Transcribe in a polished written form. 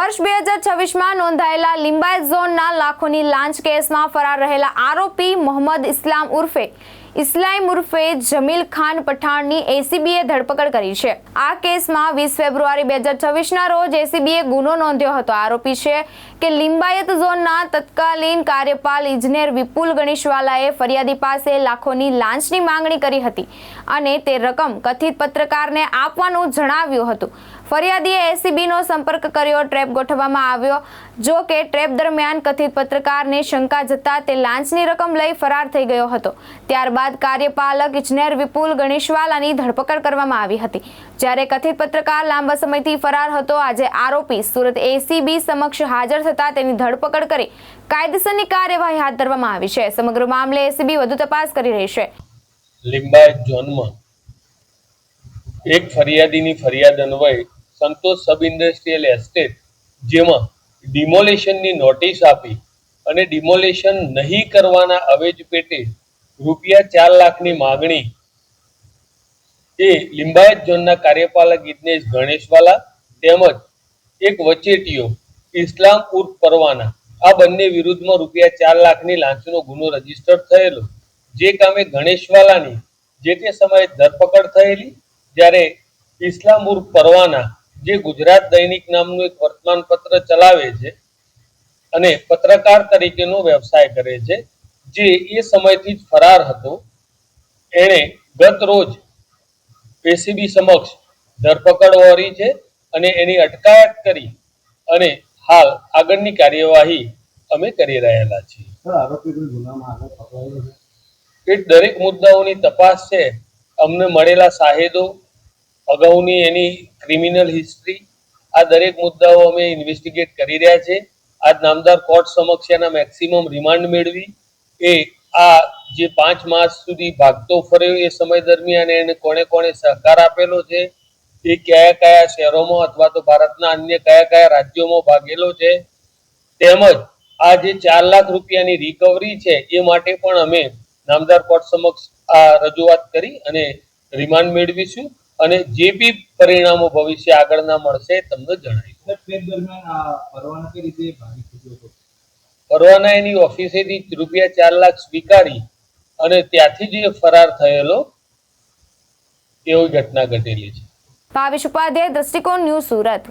વર્ષ 2026 નોંધાયેલા લિંબાયત ઝોનના લાખોની લાંચ કેસમાં ફરાર રહેલા આરોપી મોહમ્મદ ઇસ્લામ ઉર્ફે જમીલ ખાન પઠાણની એસીબીએ ધરપકડ કરી છે। આ કેસમાં 20 ફેબ્રુઆરી 2026ના રોજ એસીબીએ ગુનો નોંધ્યો હતો। આરોપી છે કે લિંબાયત ઝોનના તત્કાલીન કાર્યપાલ ઇજનેર વિપુલ ગણેશવાલાએ ફરિયાદી પાસે લાખોની લાંચની માંગણી કરી હતી અને તે રકમ કથિત પત્રકારને આપવાનું જણાવ્યું હતું। ફરિયાદીએ એસીબીનો સંપર્ક કર્યો, ટ્રેપ ગોઠવવામાં આવ્યો। જો કે ટ્રેપ દરમિયાન કથિત પત્રકારને શંકા જતા તે લાંચની રકમ લઈ ફરાર થઈ ગયો હતો। ત્યારબાદ કાર્યપાલક ઇજનેર વિપુલ ગણેશવાલાની ધરપકડ કરવામાં આવી હતી। જ્યારે કથિત પત્રકાર લાંબા સમયથી ફરાર હતો, આજે આરોપી સુરત એસીબી સમક્ષ હાજર થતા તેની ધરપકડ કરી કાયદેસરની કાર્યવાહી હાથ ધરવામાં આવી છે। સમગ્ર મામલે એસીબી વધુ તપાસ કરી રહી છે। લિંબાયત ઝોનમાં એક ફરિયાદીની ફરિયાદ અન્વયે સંતોષ સબ ઇન્ડસ્ટ્રીયલ એસ્ટેટ જેમાં ડિમોલેશનની નોટિસ આપી અને ડિમોલેશન નહીં કરવાના અવેજ પેટે ₹4 લાખની માગણી એ લિંબાયત ઝોનના કાર્યપાલક ઇજનેર ગણેશવાલા તેમજ એક વચેટિયો ઇસ્લામ ઉર્ફ પરવાના આ બંને વિરુદ્ધમાં ₹4 લાખની લાંચનો ગુનો રજીસ્ટર થયેલો। જે કામે ગણેશવાલાની જે તે સમયે ધરપકડ થયેલી, જ્યારે ઇસ્લામ ઉર્ફ પરવાના જે ગુજરાત દૈનિક નામનું એક વર્તમાનપત્ર ચલાવે છે અને પત્રકાર તરીકેનો વ્યવસાય કરે છે, જે એ સમયથી જ ફરાર હતો, એણે ગત રોજ એસીબી સમક્ષ ધરપકડ વહોરી છે અને એની અટકાયત કરી અને હાલ આગળની કાર્યવાહી અમે કરી રહેલા છીએ। એ દરેક મુદ્દાઓની તપાસ છે। અમને મળેલા સાહેદો, અગાઉની એની ક્રિમિનલ હિસ્ટ્રી, આ દરેક મુદ્દાઓ અમે ઇન્વેસ્ટિગેટ કરી રહ્યા છે। આજ નામદાર કોર્ટ સમક્ષ એના મેક્સિમમ રિમાન્ડ મેળવી એ આ જે 5 માસ સુધી ભાગતો ફર્યો એ સમય દરમિયાન એને કોણે કોણે સહકાર આપેલો છે, એ કયા કયા શહેરોમાં અથવા તો ભારતના અન્ય કયા કયા રાજ્યોમાં ભાગેલો છે, તેમજ આ જે ₹4 લાખ રૂપિયાની રિકવરી છે એ માટે પણ અમે નામદાર કોર્ટ સમક્ષ આ રજૂઆત કરી અને રિમાન્ડ મેળવીશું અને જે બી પરિણામો ભવિષ્ય આગળના મળશે તમને જણાવીશું। પરવાના એની ઓફિસેથી ₹4 લાખ સ્વીકારી અને ત્યાંથી જ ફરાર થયેલો એવી ઘટના ઘટેલી છે। ભાવેશ ઉપાધ્યાય, દ્રષ્ટિકોણ ન્યૂઝ, સુરત।